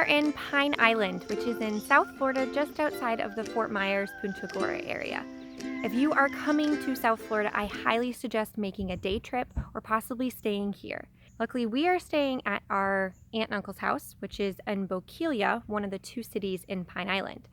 are in Pine Island, which is in South Florida, just outside of the Fort Myers, Punta Gorda area. If you are coming to South Florida, I highly suggest making a day trip or possibly staying here. Luckily, we are staying at our aunt and uncle's house, which is in Bokeelia, one of the 2 cities in Pine Island.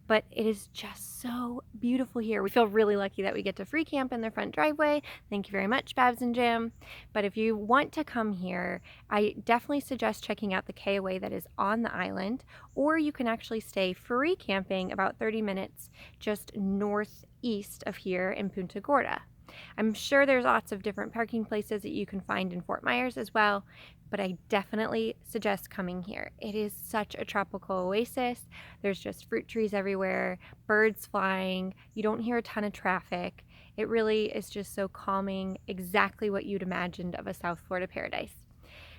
But it is just so beautiful here. We feel really lucky that we get to free camp in their front driveway. Thank you very much, Babs and Jim. But if you want to come here, I definitely suggest checking out the KOA that is on the island, or you can actually stay free camping about 30 minutes just northeast of here in Punta Gorda. I'm sure there's lots of different parking places that you can find in Fort Myers as well, but I definitely suggest coming here. It is such a tropical oasis. There's just fruit trees everywhere, birds flying. You don't hear a ton of traffic. It really is just so calming, exactly what you'd imagined of a South Florida paradise.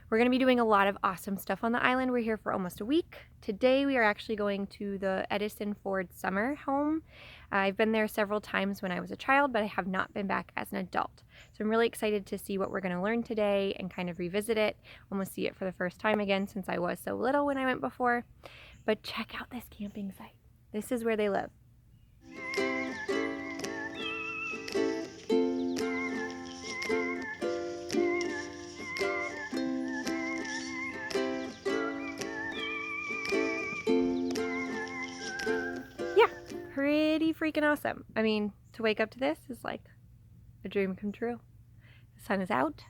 We're going to be doing a lot of awesome stuff on the island. We're here for almost a week. Today we are actually going to the Edison Ford summer home. I've been there several times when I was a child, but I have not been back as an adult. So I'm really excited to see what we're going to learn today and kind of revisit it. Almost see it for the first time again since I was so little when I went before. But check out this camping site. This is where they live. Pretty freaking awesome. I mean, to wake up to this is like a dream come true. The sun is out.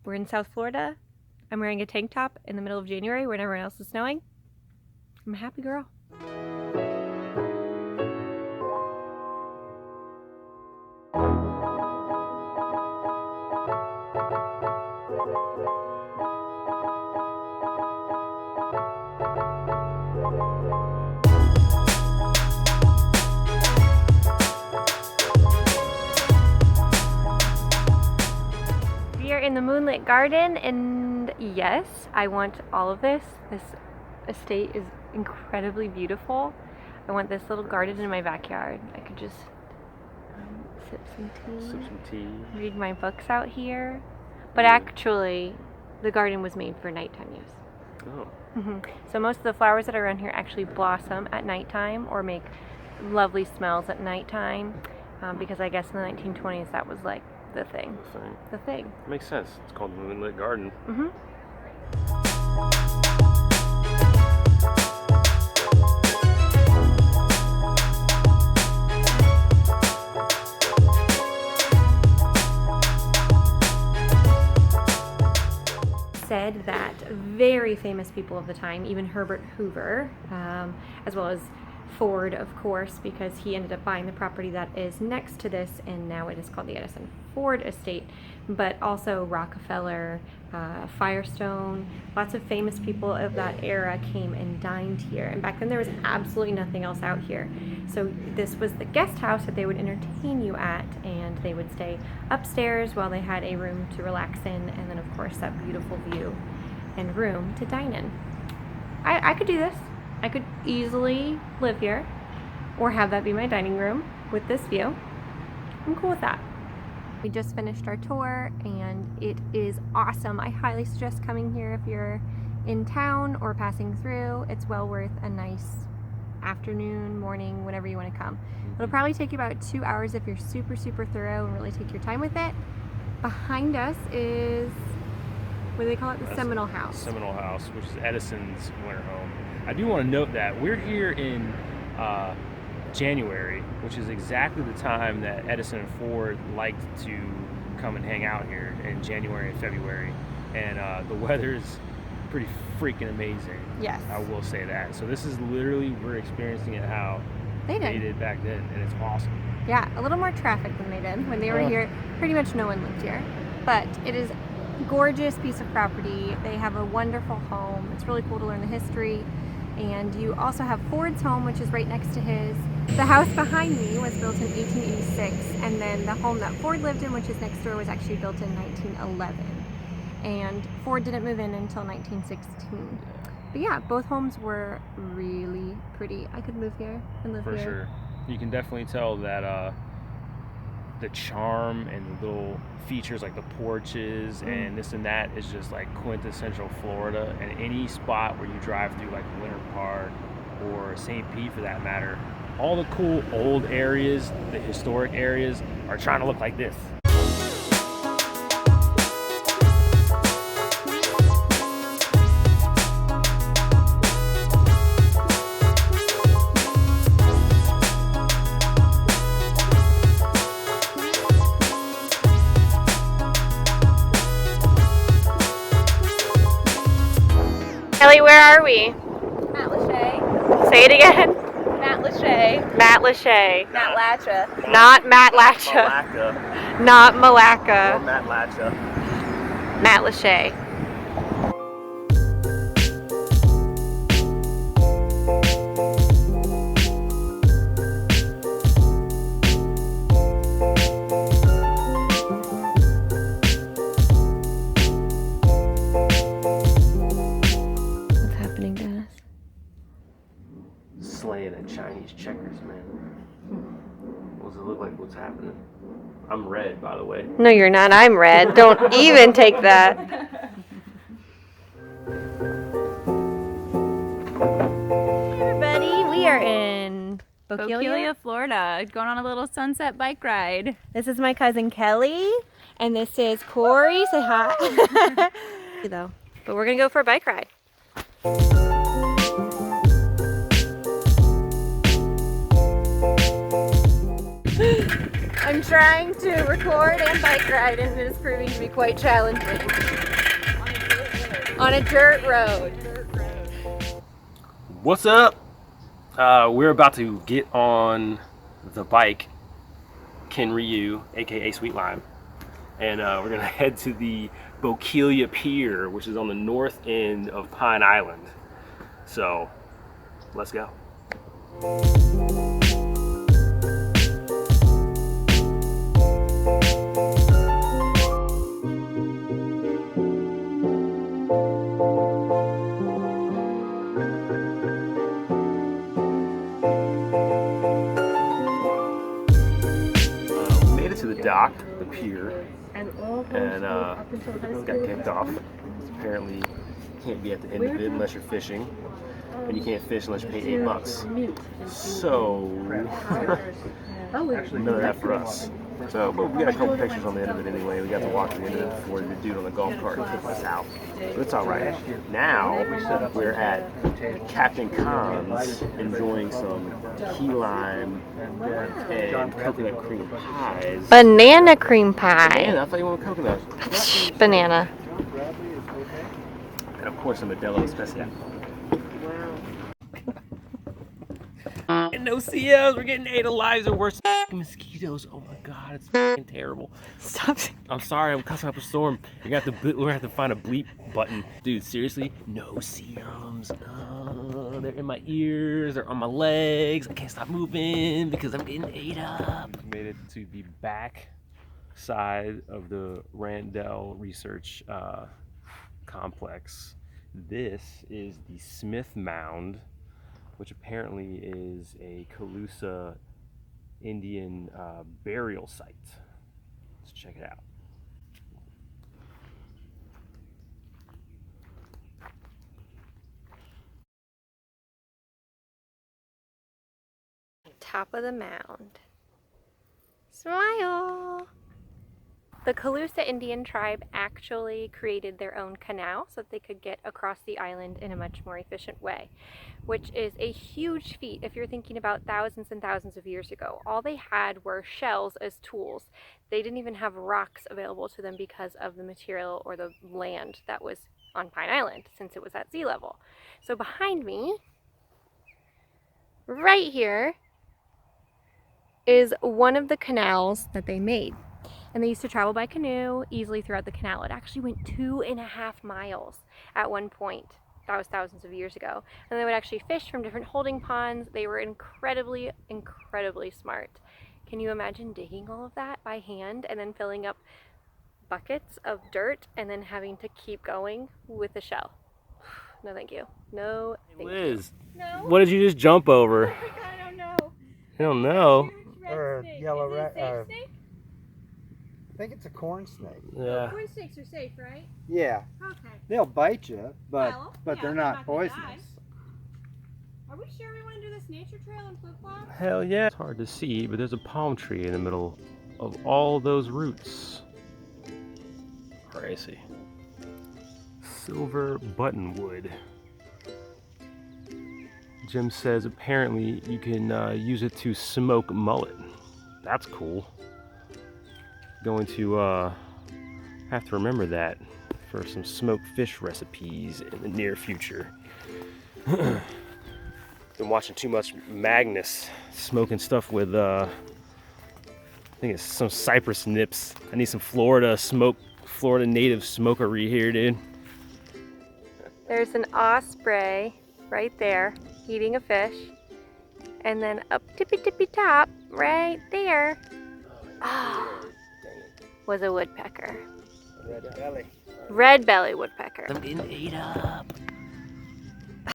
We're in South Florida. I'm wearing a tank top in the middle of January when everyone else is snowing. I'm a happy girl. In the moonlit garden, and yes, I want all of this. This estate is incredibly beautiful. I want this little garden in my backyard. I could just sip some tea, read my books out here. But actually, the garden was made for nighttime use. Oh. So most of the flowers that are around here actually blossom at nighttime or make lovely smells at nighttime, because I guess in the 1920s that was like the thing. Makes sense. It's called the Moonlit Garden. Said that very famous people of the time, even Herbert Hoover, as well as Ford, of course, because he ended up buying the property that is next to this, and now it is called the Edison Ford estate, but also Rockefeller, Firestone, lots of famous people of that era came and dined here. And back then there was absolutely nothing else out here. So this was the guest house that they would entertain you at, and they would stay upstairs while they had a room to relax in, and then of course that beautiful view and room to dine in. I could do this. I could easily live here or have that be my dining room with this view. I'm cool with that. We just finished our tour and it is awesome. I highly suggest coming here if you're in town or passing through. It's well worth a nice afternoon, morning, whenever you want to come. It'll probably take you about 2 hours if you're super thorough and really take your time with it. Behind us is, what do they call it? The Seminole House. Seminole House, which is Edison's winter home. I do want to note that we're here in January, which is exactly the time that Edison and Ford liked to come and hang out here in January and February. And the weather's pretty freaking amazing. Yes. I will say that. So this is literally, we're experiencing it how they did back then, and it's awesome. Yeah, a little more traffic than they did. When they were here, pretty much no one lived here. But it is a gorgeous piece of property. They have a wonderful home. It's really cool to learn the history. And you also have Ford's home, which is right next to his. The house behind me was built in 1886, and then the home that Ford lived in, which is next door, was actually built in 1911. And Ford didn't move in until 1916. But yeah, both homes were really pretty. I could move here and live here. For sure. You can definitely tell that the charm and the little features like the porches and this and that is just like quintessential Florida. And any spot where you drive through, like Winter Park or St. Pete for that matter, all the cool old areas, the historic areas, are trying to look like this. Kelly, where are we? Matlacha. Say it again. Matlacha. Matlacha. Matlacha. Not Matlacha. Malacca. Not Malacca. Or Matlacha. Matlacha. What's happening, Dennis? Slaying at Chinese checkers, man. What does it look like? What's happening? I'm red, by the way. No, you're not. I'm red. Don't even take that. Hey, everybody. We are in Bokeelia, Florida. Going on a little sunset bike ride. This is my cousin Kelly, and this is Corey. Say hi. Though, but we're gonna go for a bike ride. I'm trying to record and bike ride, and it is proving to be quite challenging. On a dirt road. What's up? We're about to get on the bike, Ken Ryu, aka Sweet Lime, and we're gonna head to the Bokeelia Pier, which is on the north end of Pine Island. So, let's go. We made it to the dock, the pier, and got kicked off. Apparently, you can't be at the end of it unless you're fishing, and you can't fish unless you pay $8. So, none of that for us. So, but we got a couple pictures on the end of it anyway. We got to walk to the end of it before the dude on the golf cart kicked us out. But it's all right. Now we're at Captain Khan's enjoying some key lime and coconut cream pies. Banana cream pie. Banana? I thought you wanted coconut. Banana. And of course, a Modelo Especial. And no COs, we're getting ate alive. The worst mosquitoes. Oh my god, it's terrible. Stop. I'm sorry, I'm cussing up a storm. We're gonna have to find a bleep button. Dude, seriously, no serums. They're in my ears, they're on my legs. I can't stop moving because I'm getting ate up. We made it to the back side of the Randell Research Complex. This is the Smith Mound, which apparently is a Calusa Indian burial site. Let's check it out. Top of the mound. Smile! The Calusa Indian tribe actually created their own canal so that they could get across the island in a much more efficient way, which is a huge feat if you're thinking about thousands and thousands of years ago. All they had were shells as tools. They didn't even have rocks available to them because of the material or the land that was on Pine Island, since it was at sea level. So behind me, right here, is one of the canals that they made. And they used to travel by canoe easily throughout the canal. It actually went 2.5 miles at one point. That was thousands of years ago. And they would actually fish from different holding ponds. They were incredibly, incredibly smart. Can you imagine digging all of that by hand and then filling up buckets of dirt and then having to keep going with the shell? No, thank you. No, thank you. Liz, No? what did you just jump over? I don't know. I don't know. Or yellow rat. I think it's a corn snake. Yeah. Corn snakes are safe, right? Yeah, Okay. they'll bite you, but Well, but yeah, they're they're not not gonna die. poisonous. Are we sure we want to do this nature trail in flip-flops? Hell yeah. It's hard to see, but there's a palm tree in the middle of all those roots. Crazy. Silver buttonwood. Jim says apparently you can use it to smoke mullet. That's cool. Going to have to remember that for some smoked fish recipes in the near future. Been watching too much Magnus, smoking stuff with I think it's some cypress nips. I need some Florida native smokery here, dude. There's an osprey right there eating a fish. And then up tippy top right there was a woodpecker. Red belly. Red belly woodpecker. I'm getting ate up.